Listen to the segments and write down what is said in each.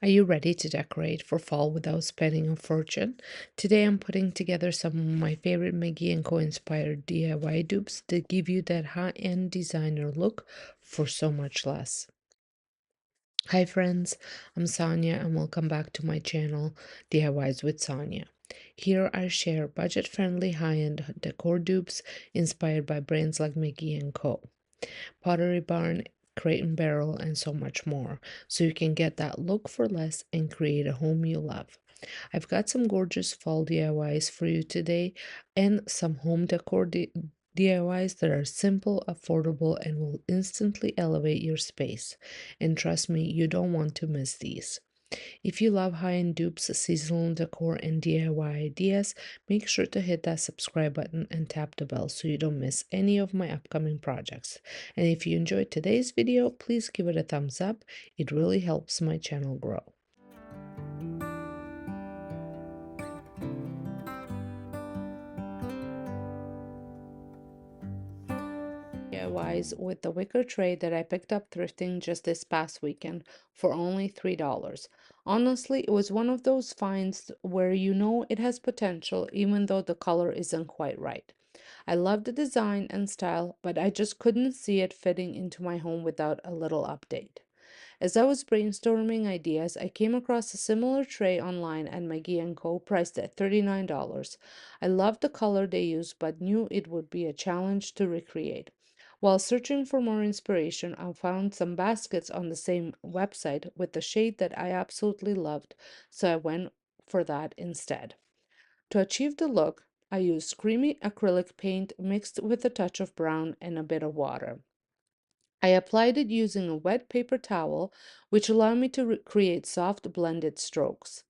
Are you ready to decorate for fall without spending a fortune? Today I'm putting together some of my favorite McGee Co inspired DIY dupes to give you that high-end designer look for so much less. Hi friends, I'm Sonia and welcome back to my channel DIYs with Sonia. Here I share budget-friendly high-end decor dupes inspired by brands like McGee Co, Pottery Barn, Crate and Barrel, and so much more, so you can get that look for less and create a home you love. I've got some gorgeous fall DIYs for you today and some home decor DIYs that are simple, affordable, and will instantly elevate your space. And trust me, you don't want to miss these. If you love high-end dupes, seasonal decor, and DIY ideas, make sure to hit that subscribe button and tap the bell so you don't miss any of my upcoming projects. And if you enjoyed today's video, please give it a thumbs up. It really helps my channel grow. DIYs with the wicker tray that I picked up thrifting just this past weekend for only $3. Honestly, it was one of those finds where you know it has potential even though the color isn't quite right. I love the design and style, but I just couldn't see it fitting into my home without a little update. As I was brainstorming ideas, I came across a similar tray online at McGee Co. priced at $39. I loved the color they used, but knew it would be a challenge to recreate. While searching for more inspiration, I found some baskets on the same website with the shade that I absolutely loved, so I went for that instead. To achieve the look, I used creamy acrylic paint mixed with a touch of brown and a bit of water. I applied it using a wet paper towel, which allowed me to create soft blended strokes.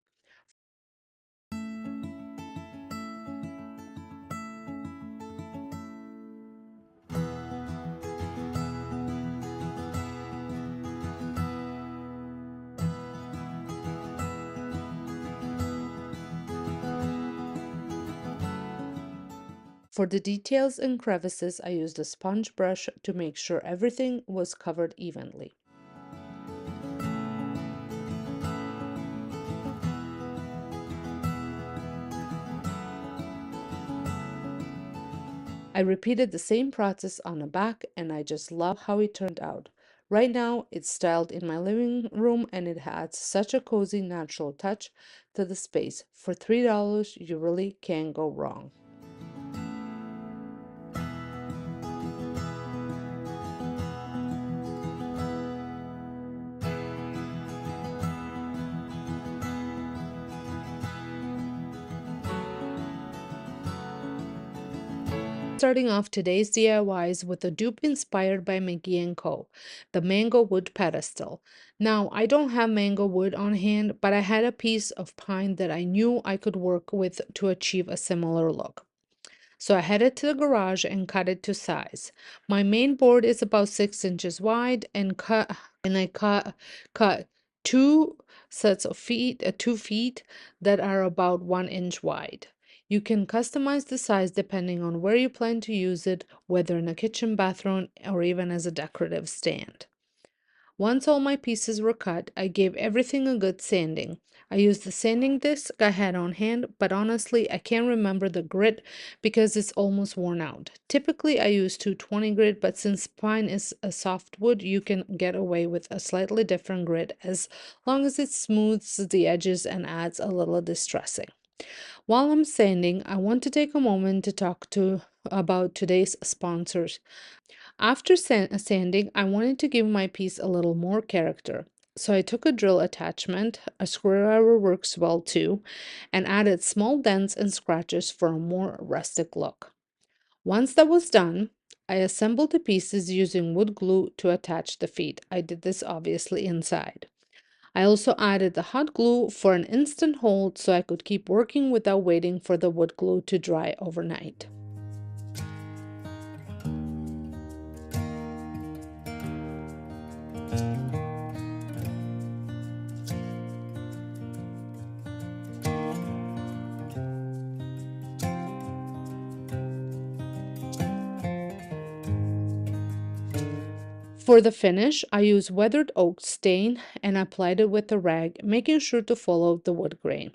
For the details and crevices, I used a sponge brush to make sure everything was covered evenly. I repeated the same process on the back and I just love how it turned out. Right now, it's styled in my living room and it adds such a cozy natural touch to the space. For $3, you really can't go wrong. Starting off today's DIYs with a dupe inspired by McGee Co, the mango wood pedestal. Now, I don't have mango wood on hand, but I had a piece of pine that I knew I could work with to achieve a similar look. So I headed to the garage and cut it to size. My main board is about 6 inches wide and I cut two sets of feet, 2 feet that are about 1 inch wide. You can customize the size depending on where you plan to use it, whether in a kitchen, bathroom, or even as a decorative stand. Once all my pieces were cut, I gave everything a good sanding. I used the sanding disc I had on hand, but honestly, I can't remember the grit because it's almost worn out. Typically, I use 220 grit, but since pine is a soft wood, you can get away with a slightly different grit as long as it smooths the edges and adds a little distressing. While I'm sanding, I want to take a moment to talk about today's sponsors. After sanding, I wanted to give my piece a little more character. So I took a drill attachment, a screwdriver works well too, and added small dents and scratches for a more rustic look. Once that was done, I assembled the pieces using wood glue to attach the feet. I did this obviously inside. I also added the hot glue for an instant hold so I could keep working without waiting for the wood glue to dry overnight. For the finish, I used weathered oak stain and applied it with a rag, making sure to follow the wood grain.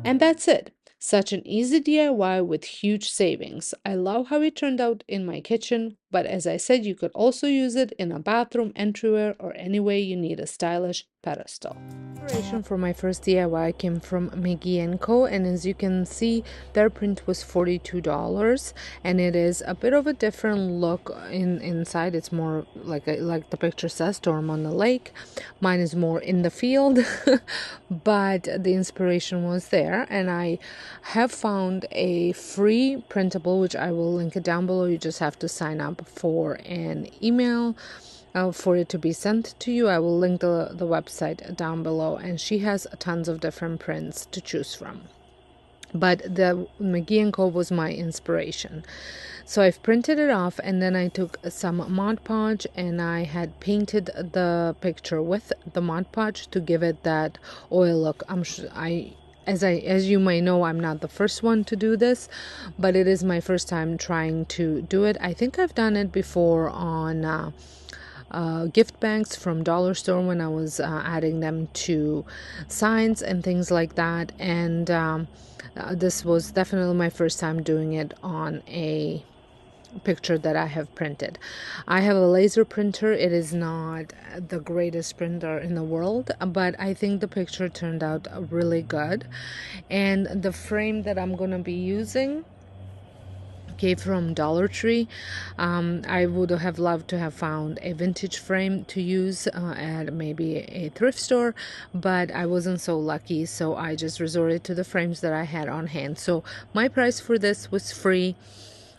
And that's it. Such an easy DIY with huge savings. I love how it turned out in my kitchen, but as I said, you could also use it in a bathroom entryway or any way you need a stylish pedestal. Inspiration for my first DIY came from McGee Co, and as you can see, their print was $42, and it is a bit of a different look inside. It's more like the picture says, storm on the lake. Mine is more in the field, but the inspiration was there, and I have found a free printable, which I will link it down below. You just have to sign up for an email for it to be sent to you. I will link the website down below, and she has tons of different prints to choose from. But the McGee Co was my inspiration. So I've printed it off, and then I took some Mod Podge and I had painted the picture with the Mod Podge to give it that oil look. As you may know, I'm not the first one to do this, but it is my first time trying to do it. I think I've done it before on gift bags from dollar store when I was adding them to signs and things like that, and this was definitely my first time doing it on a picture that I have printed. I have a laser printer. It is not the greatest printer in the world, but I think the picture turned out really good. And the frame that I'm going to be using came from Dollar Tree. I would have loved to have found a vintage frame to use at maybe a thrift store, but I wasn't so lucky, so I just resorted to the frames that I had on hand. So my price for this was free,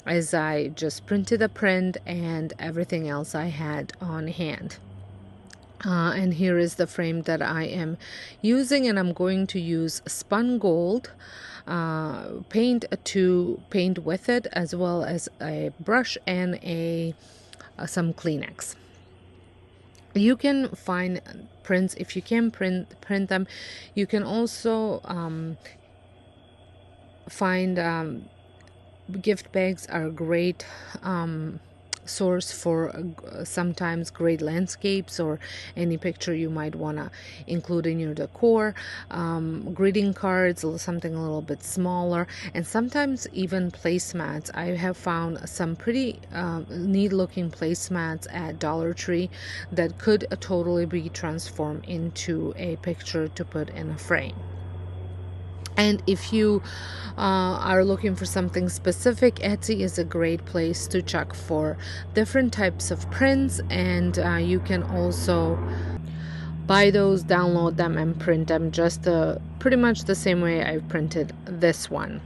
as I just printed a print and everything else I had on hand. And here is the frame that I am using, and I'm going to use spun gold paint to paint with it, as well as a brush and some Kleenex. You can find prints if you can print them. You can also find gift bags are a great source for sometimes great landscapes or any picture you might want to include in your decor. Greeting cards, something a little bit smaller, and sometimes even placemats. I have found some pretty neat looking placemats at Dollar Tree that could totally be transformed into a picture to put in a frame. And if you are looking for something specific, Etsy is a great place to check for different types of prints, and you can also buy those, download them, and print them just pretty much the same way I've printed this one.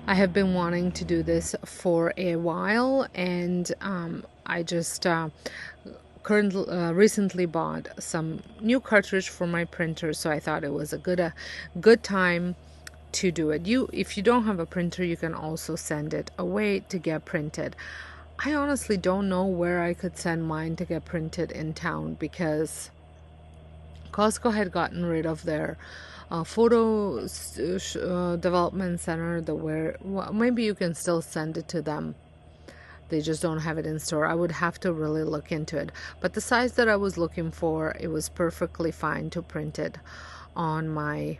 I have been wanting to do for a while, and I just recently bought some new cartridge for my printer, so I thought it was a good time to do it. If you don't have a printer, you can also send it away to get printed. I honestly don't know where I could send mine to get printed in town, because Costco had gotten rid of their photo development center, maybe you can still send it to them. They just don't have it in store. I would have to really look into it. But the size that I was looking for, it was perfectly fine to print it on my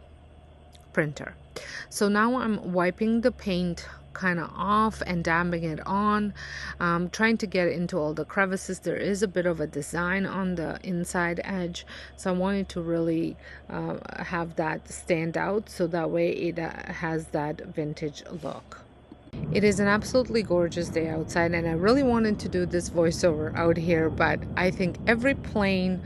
printer. So now I'm wiping the paint kind of off and dabbing it on, trying to get into all the crevices. There is a bit of a design on the inside edge, so I wanted to really have that stand out, so that way it has that vintage look. It is an absolutely gorgeous day outside, and I really wanted to do this voiceover out here, but I think every plane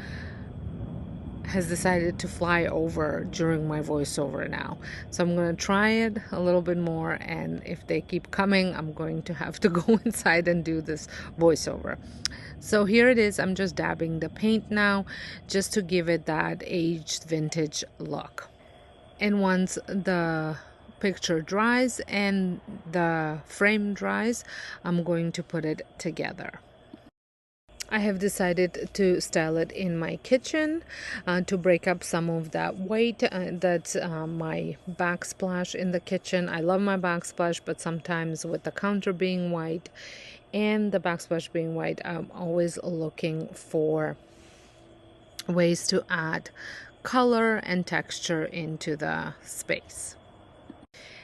has decided to fly over during my voiceover now. So I'm going to try it a little bit more, and if they keep coming, I'm going to have to go inside and do this voiceover. So here it is. I'm just dabbing the paint now just to give it that aged vintage look. And once the picture dries and the frame dries, I'm going to put it together. I have decided to style it in my kitchen to break up some of that white that's my backsplash in the kitchen. I love my backsplash, but sometimes with the counter being white and the backsplash being white, I'm always looking for ways to add color and texture into the space.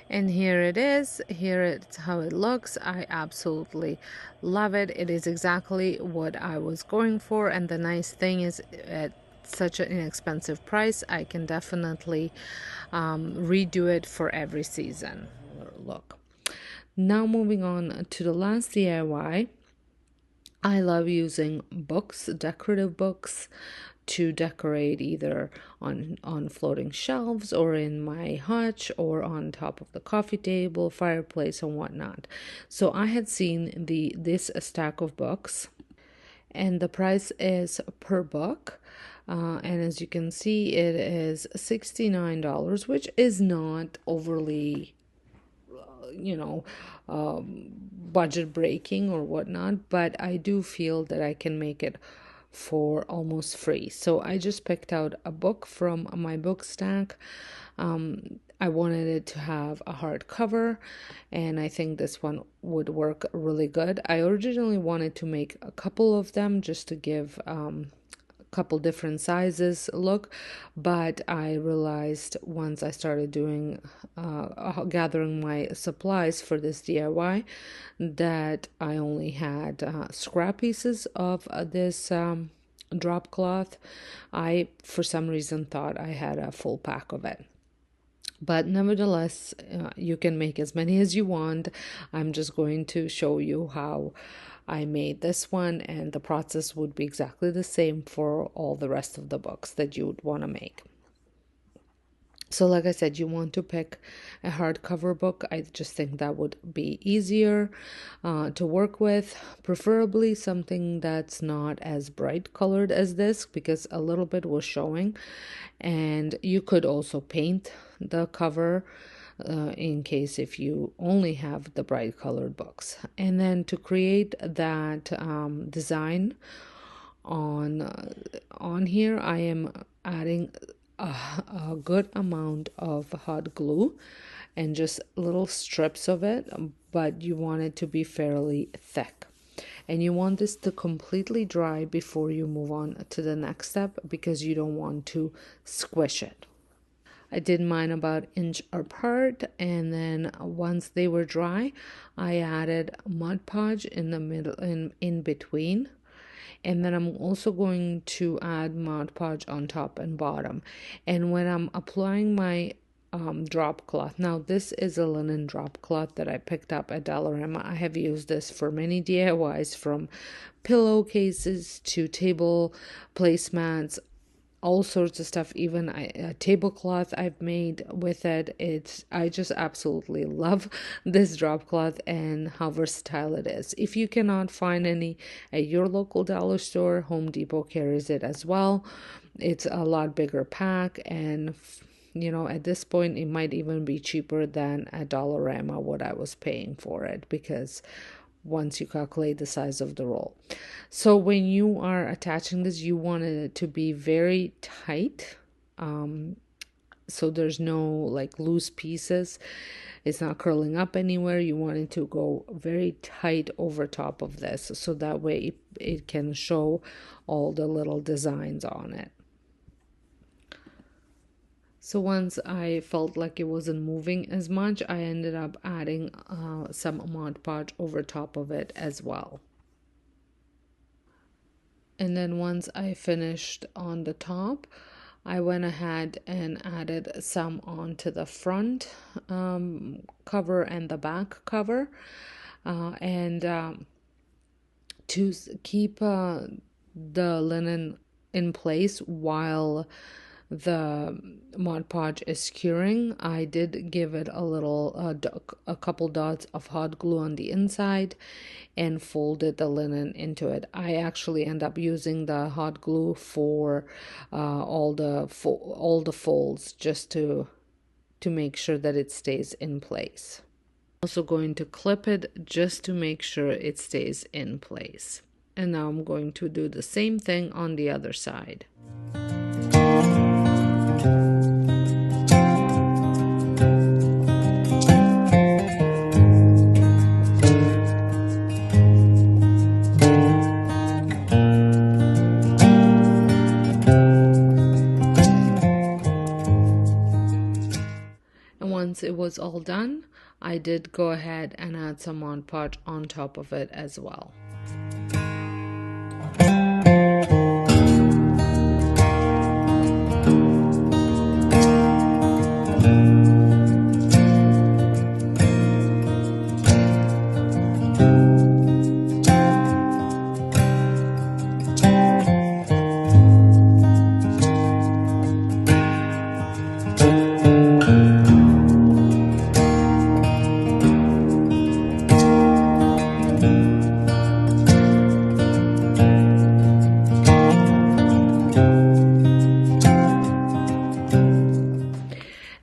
And here it is. Here it's how it looks. I absolutely love it. It is exactly what I was going for, and the nice thing is at such an inexpensive price, I can definitely redo it for every season. Look. Now moving on to the last DIY. I love using books, decorative books, to decorate either on floating shelves or in my hutch or on top of the coffee table, fireplace, and whatnot. So I had seen this stack of books, and the price is per book. And as you can see, it is $69, which is not overly budget breaking or whatnot, but I do feel that I can make it for almost free. So I just picked out a book from my book stack. I wanted it to have a hardcover, and I think this one would work really good. I originally wanted to make a couple of them just to give couple different sizes look, but I realized once I started doing gathering my supplies for this DIY that I only had scrap pieces of this drop cloth. I for some reason thought I had a full pack of it. But nevertheless, you can make as many as you want. I'm just going to show you how I made this one, and the process would be exactly the same for all the rest of the books that you would want to make. So like I said, you want to pick a hardcover book. I just think that would be easier to work with, preferably something that's not as bright colored as this, because a little bit was showing. And you could also paint the cover in case if you only have the bright colored books. And then to create that design on here, I am adding a good amount of hot glue and just little strips of it, but you want it to be fairly thick. And you want this to completely dry before you move on to the next step, because you don't want to squish it. I did mine about an inch apart, and then once they were dry, I added Mod Podge in the middle, in between. And then I'm also going to add Mod Podge on top and bottom. And when I'm applying my drop cloth, now this is a linen drop cloth that I picked up at Dollarama. I have used this for many DIYs, from pillowcases to table placemats, all sorts of stuff. Even a tablecloth I've made with it. I just absolutely love this drop cloth and how versatile it is. If you cannot find any at your local dollar store, Home Depot carries it as well. It's a lot bigger pack, and at this point it might even be cheaper than at Dollarama what I was paying for it, because once you calculate the size of the roll. So when you are attaching this, you want it to be very tight, so there's no like loose pieces. It's not curling up anywhere. You want it to go very tight over top of this, so that way it can show all the little designs on it. So once I felt like it wasn't moving as much, I ended up adding some Mod Podge over top of it as well. And then once I finished on the top, I went ahead and added some onto the front cover and the back cover. And to keep the linen in place while the Mod Podge is curing, I did give it a little, a couple dots of hot glue on the inside and folded the linen into it. I actually end up using the hot glue for all the folds just to make sure that it stays in place. Also going to clip it just to make sure it stays in place. And now I'm going to do the same thing on the other side. And once it was all done, I did go ahead and add some Mod Podge on top of it as well.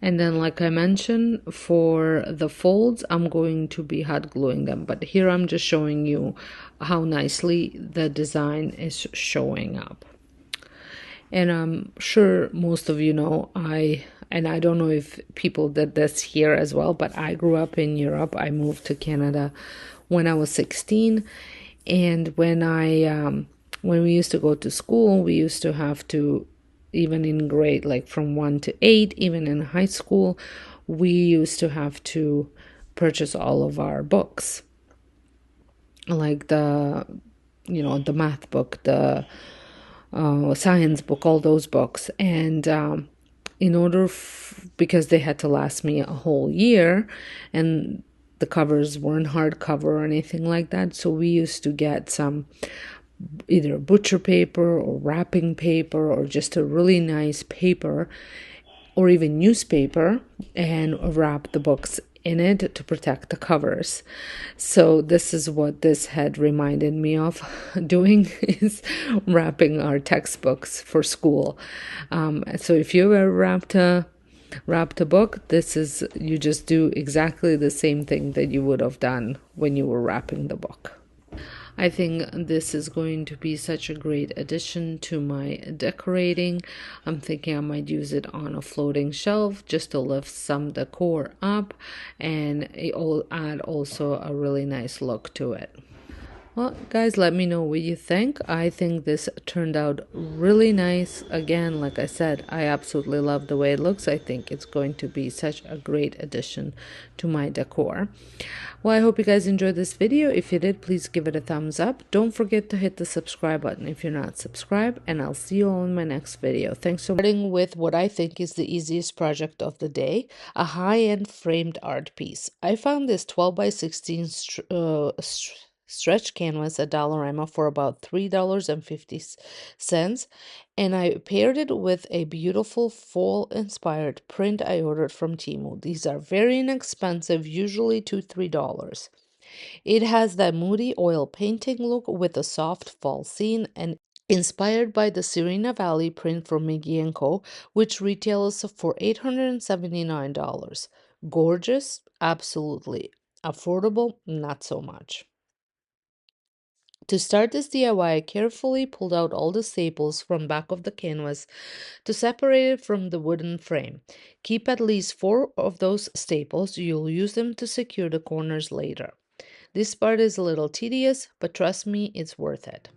And then, like I mentioned, for the folds, I'm going to be hot gluing them. But here I'm just showing you how nicely the design is showing up. And I'm sure most of you know, I don't know if people did this here as well, but I grew up in Europe. I moved to Canada when I was 16. And when we used to go to school, we used to have to, even in grade like from 1 to 8, even in high school, we used to have to purchase all of our books, like the math book, the science book, all those books. And in order because they had to last me a whole year, and the covers weren't hardcover or anything like that, so we used to get some either butcher paper or wrapping paper or just a really nice paper or even newspaper and wrap the books in it to protect the covers. So this is what this had reminded me of doing, is wrapping our textbooks for school. So if you ever wrapped a book, you just do exactly the same thing that you would have done when you were wrapping the book. I think this is going to be such a great addition to my decorating. I'm thinking I might use it on a floating shelf just to lift some decor up, and it will add also a really nice look to it. Well, guys, let me know what you think. I think this turned out really nice. Again, like I said, I absolutely love the way it looks. I think it's going to be such a great addition to my decor. Well, I hope you guys enjoyed this video. If you did, please give it a thumbs up. Don't forget to hit the subscribe button if you're not subscribed, and I'll see you all in my next video. Thanks so much. Starting with what I think is the easiest project of the day, a high-end framed art piece. I found this 12 by 16 stretch canvas at Dollarama for about $3.50, and I paired it with a beautiful fall inspired print I ordered from Temu. These are very inexpensive, usually $2 to $3. It has that moody oil painting look with a soft fall scene and inspired by the Serena Valley print from McGee Co, which retails for $879. Gorgeous, absolutely. Affordable, not so much. To start this DIY, I carefully pulled out all the staples from back of the canvas to separate it from the wooden frame. Keep at least 4 of those staples. You'll use them to secure the corners later. This part is a little tedious, but trust me, it's worth it.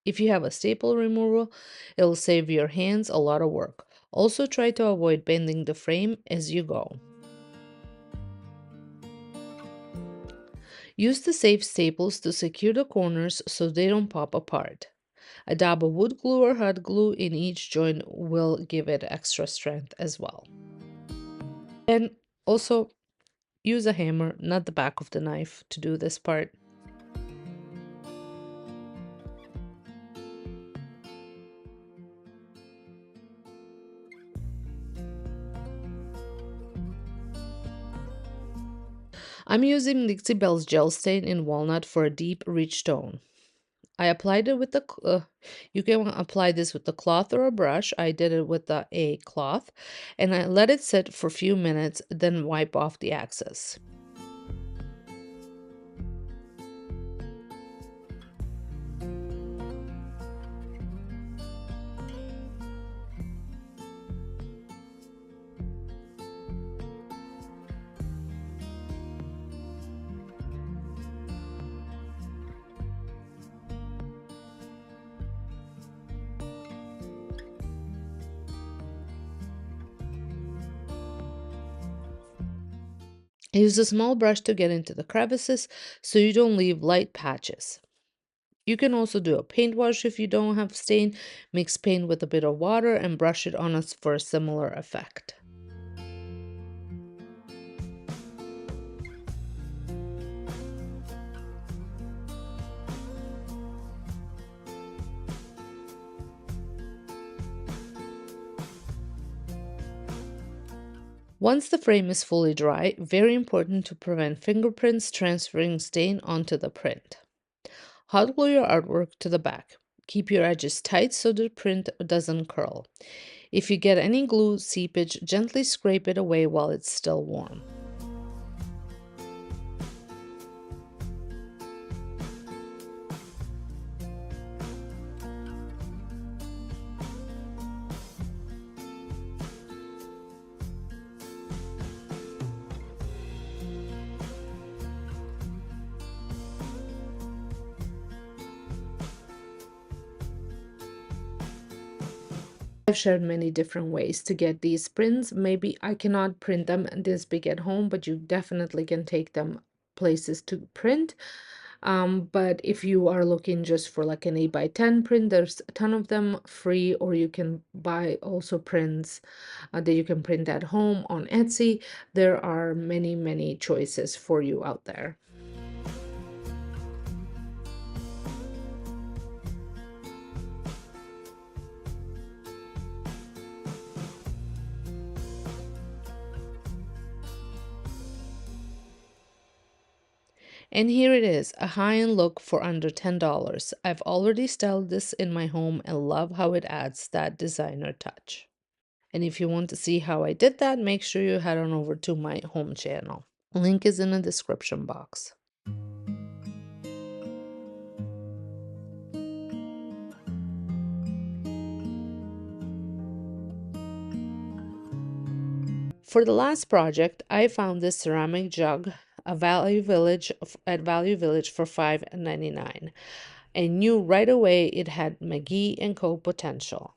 If you have a staple removal, it'll save your hands a lot of work. Also, try to avoid bending the frame as you go. Use the safe staples to secure the corners so they don't pop apart. A dab of wood glue or hot glue in each joint will give it extra strength as well. And also use a hammer, not the back of the knife, to do this part. I'm using Dixie Belle's gel stain in walnut for a deep, rich tone. I applied it with you can apply this with a cloth or a brush. I did it with a cloth, and I let it sit for a few minutes, then wipe off the excess. Use a small brush to get into the crevices so you don't leave light patches. You can also do a paint wash if you don't have stain. Mix paint with a bit of water and brush it on us for a similar effect. Once the frame is fully dry, very important to prevent fingerprints transferring stain onto the print. Hot glue your artwork to the back. Keep your edges tight so the print doesn't curl. If you get any glue seepage, gently scrape it away while it's still warm. I've shared many different ways to get these prints. Maybe I cannot print them this big at home, but you definitely can take them places to print. But if you are looking just for like an 8x10 print, there's a ton of them free, or you can buy also prints that you can print at home on Etsy. There are many, many choices for you out there. And here it is, a high-end look for under $10. I've already styled this in my home and love how it adds that designer touch. And if you want to see how I did that, make sure you head on over to my home channel. Link is in the description box. For the last project, I found this ceramic jug at Value Village for $5.99. I knew right away it had McGee Co potential.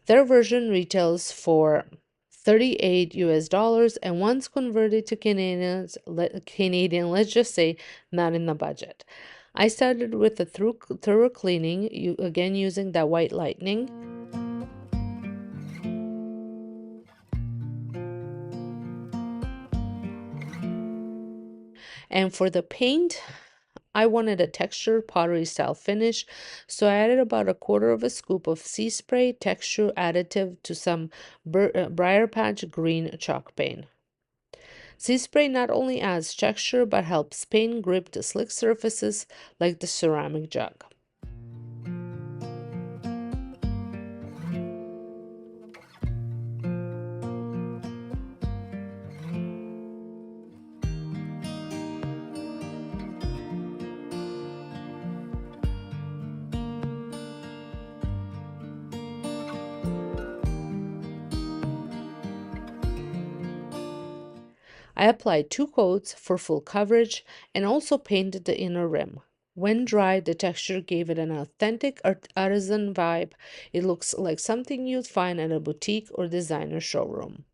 Their version retails for 38 US dollars, and once converted to Canadian, let's just say not in the budget. I started with a thorough cleaning, again using that white lightning. And for the paint, I wanted a textured pottery style finish, so I added about a quarter of a scoop of sea spray texture additive to some briar patch green chalk paint. Sea spray not only adds texture but helps paint grip to slick surfaces like the ceramic jug. I applied 2 coats for full coverage and also painted the inner rim. When dried, the texture gave it an authentic artisan vibe. It looks like something you'd find at a boutique or designer showroom.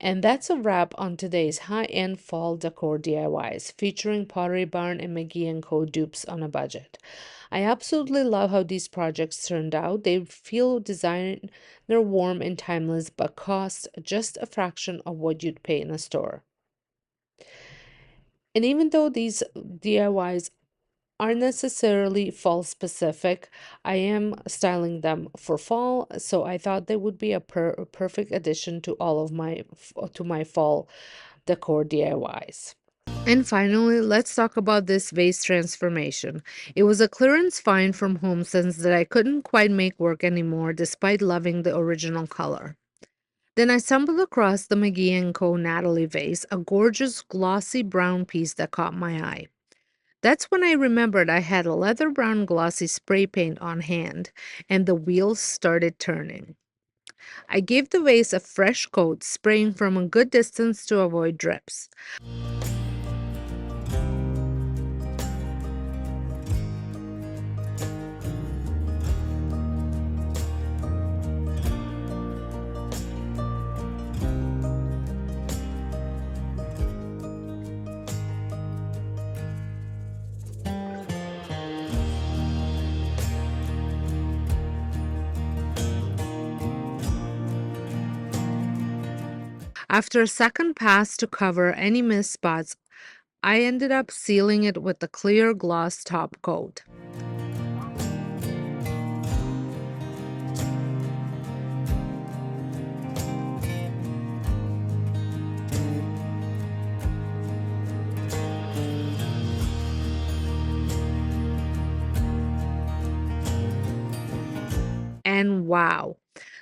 And that's a wrap on today's high-end fall decor DIYs, featuring Pottery Barn and McGee Co dupes on a budget. I absolutely love how these projects turned out. They feel designer warm and timeless, but cost just a fraction of what you'd pay in a store. And even though these DIYs aren't necessarily fall specific, I am styling them for fall, so I thought they would be a perfect addition to all of my fall decor DIYs. And finally, let's talk about this vase transformation. It was a clearance find from HomeSense that I couldn't quite make work anymore despite loving the original color. Then I stumbled across the McGee Co. Natalie vase, a gorgeous glossy brown piece that caught my eye. That's when I remembered I had a leather brown glossy spray paint on hand, and the wheels started turning. I gave the vase a fresh coat, spraying from a good distance to avoid drips. After a second pass to cover any missed spots, I ended up sealing it with a clear gloss top coat. And wow,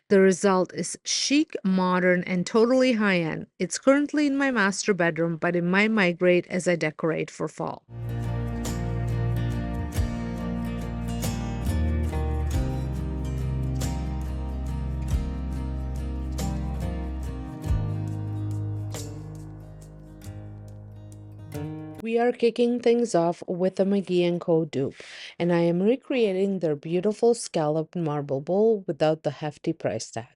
the result is chic, modern, and totally high end. It's currently in my master bedroom, but it might migrate as I decorate for fall. We are kicking things off with a McGee Co dupe, and I am recreating their beautiful scalloped marble bowl without the hefty price tag.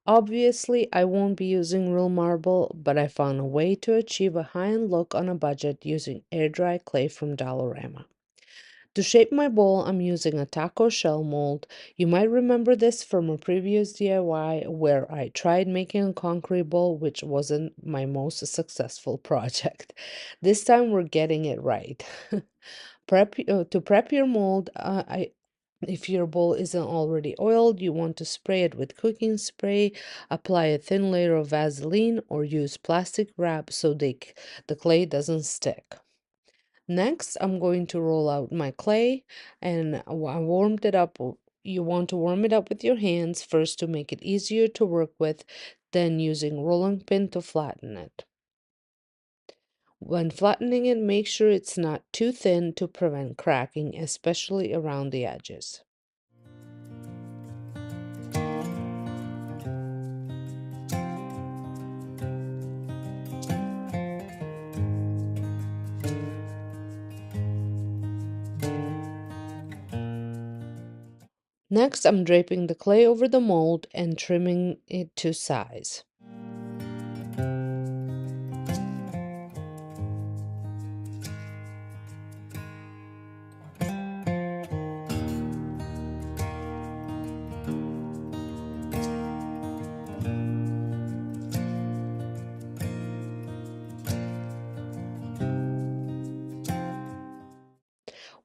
Obviously, I won't be using real marble, but I found a way to achieve a high-end look on a budget using air-dry clay from Dollarama. To shape my bowl, I'm using a taco shell mold. You might remember this from a previous DIY where I tried making a concrete bowl, which wasn't my most successful project. This time we're getting it right. To prep your mold, if your bowl isn't already oiled, you want to spray it with cooking spray, apply a thin layer of Vaseline, or use plastic wrap so the clay doesn't stick. Next, I'm going to roll out my clay and I warmed it up. You want to warm it up with your hands first to make it easier to work with, then using rolling pin to flatten it. When flattening it, make sure it's not too thin to prevent cracking, especially around the edges. Next, I'm draping the clay over the mold and trimming it to size.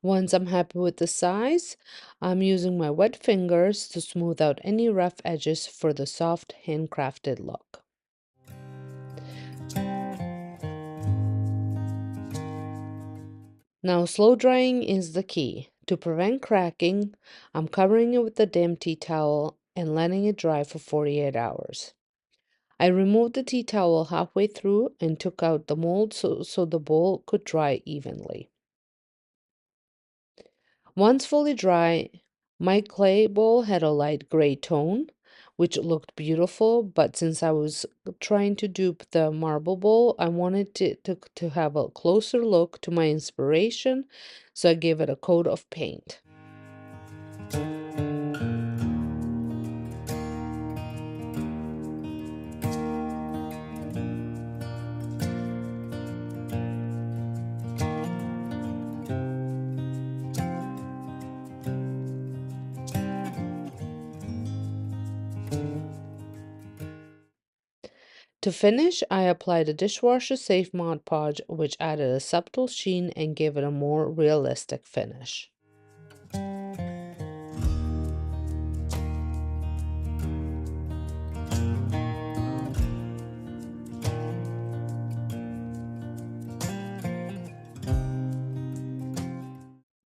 Once I'm happy with the size, I'm using my wet fingers to smooth out any rough edges for the soft handcrafted look. Now, slow drying is the key. To prevent cracking, I'm covering it with a damp tea towel and letting it dry for 48 hours. I removed the tea towel halfway through and took out the mold so the bowl could dry evenly. Once fully dry, my clay bowl had a light gray tone, which looked beautiful, but since I was trying to dupe the marble bowl, I wanted to have a closer look to my inspiration, so I gave it a coat of paint. To finish, I applied a dishwasher safe Mod Podge, which added a subtle sheen and gave it a more realistic finish.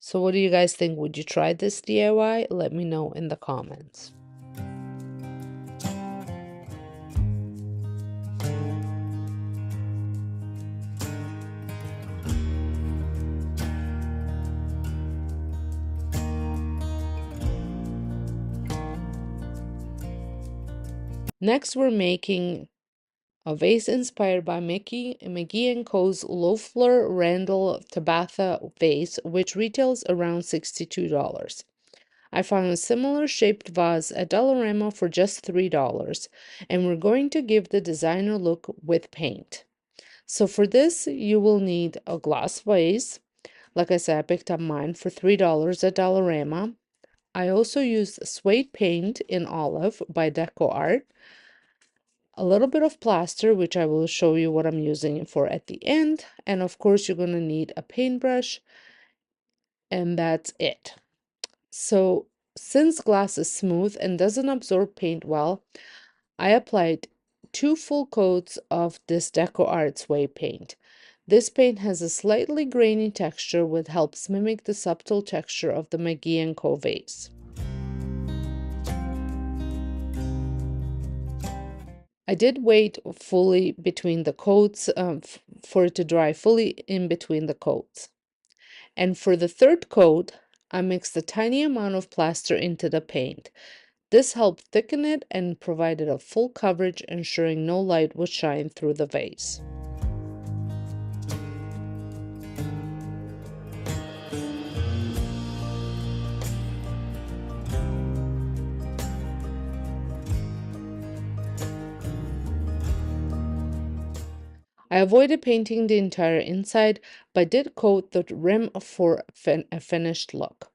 So what do you guys think? Would you try this DIY? Let me know in the comments. Next, we're making a vase inspired by McGee Co's Loeffler Randall Tabitha vase, which retails around $62. I found a similar shaped vase at Dollarama for just $3, and we're going to give the designer look with paint. So for this, you will need a glass vase. Like I said, I picked up mine for $3 at Dollarama. I also used suede paint in olive by Deco Art, a little bit of plaster, which I will show you what I'm using it for at the end, and of course you're going to need a paintbrush, and that's it. So since glass is smooth and doesn't absorb paint well, I applied 2 full coats of this Deco Art suede paint. This paint has a slightly grainy texture which helps mimic the subtle texture of the McGee Co vase. I did wait fully between the coats for it to dry fully in between the coats. And for the third coat, I mixed a tiny amount of plaster into the paint. This helped thicken it and provided a full coverage, ensuring no light would shine through the vase. I avoided painting the entire inside, but did coat the rim for a finished look.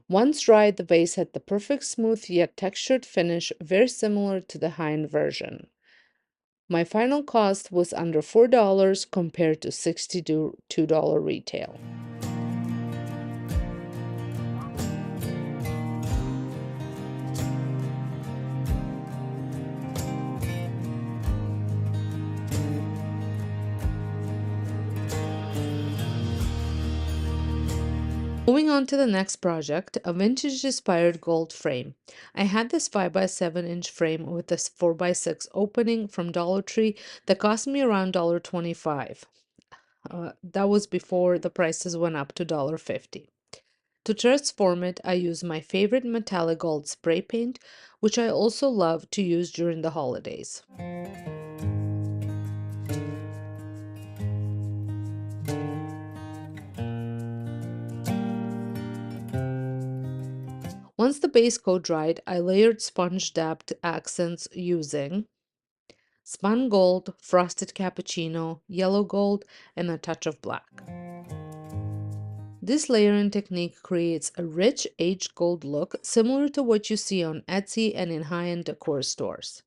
Once dried, the vase had the perfect smooth yet textured finish, very similar to the high-end version. My final cost was under $4 compared to $62 retail. Moving on to the next project, a vintage-inspired gold frame. I had this 5x7-inch frame with this 4x6 opening from Dollar Tree that cost me around $1.25. That was before the prices went up to $1.50. To transform it, I used my favorite metallic gold spray paint, which I also love to use during the holidays. Once the base coat dried, I layered sponge dabbed accents using spun gold, frosted cappuccino, yellow gold, and a touch of black. This layering technique creates a rich aged gold look similar to what you see on Etsy and in high-end decor stores.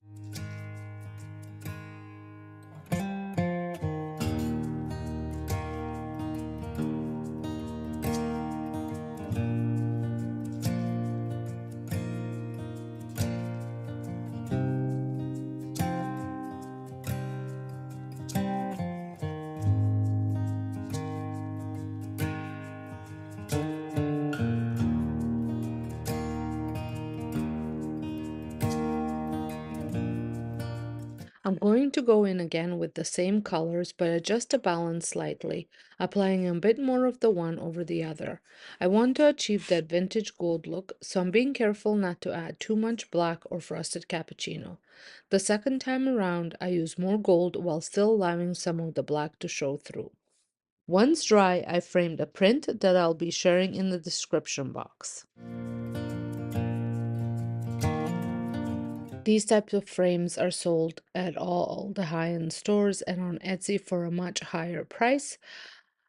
I'm going to go in again with the same colors but adjust the balance slightly, applying a bit more of the one over the other. I want to achieve that vintage gold look, so I'm being careful not to add too much black or frosted cappuccino. The second time around, I use more gold while still allowing some of the black to show through. Once dry, I framed a print that I'll be sharing in the description box. These types of frames are sold at all the high-end stores and on Etsy for a much higher price,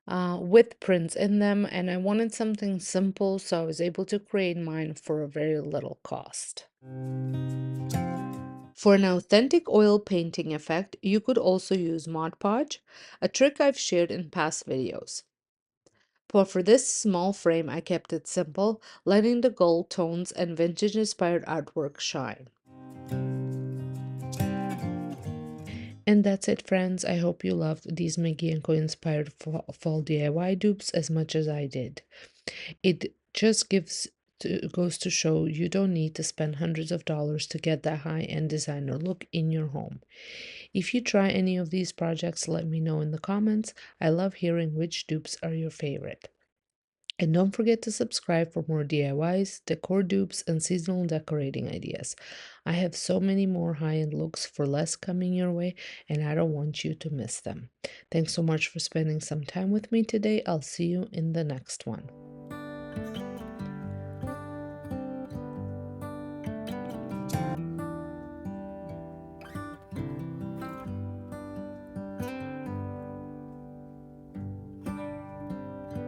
with prints in them, and I wanted something simple, so I was able to create mine for a very little cost. For an authentic oil painting effect, you could also use Mod Podge, a trick I've shared in past videos. But for this small frame, I kept it simple, letting the gold tones and vintage-inspired artwork shine. And that's it, friends. I hope you loved these McGee Co inspired fall DIY dupes as much as I did. It just goes to show you don't need to spend hundreds of dollars to get that high-end designer look in your home. If you try any of these projects, let me know in the comments. I love hearing which dupes are your favorite. And don't forget to subscribe for more DIYs, decor dupes, and seasonal decorating ideas. I have so many more high-end looks for less coming your way, and I don't want you to miss them. Thanks so much for spending some time with me today. I'll see you in the next one.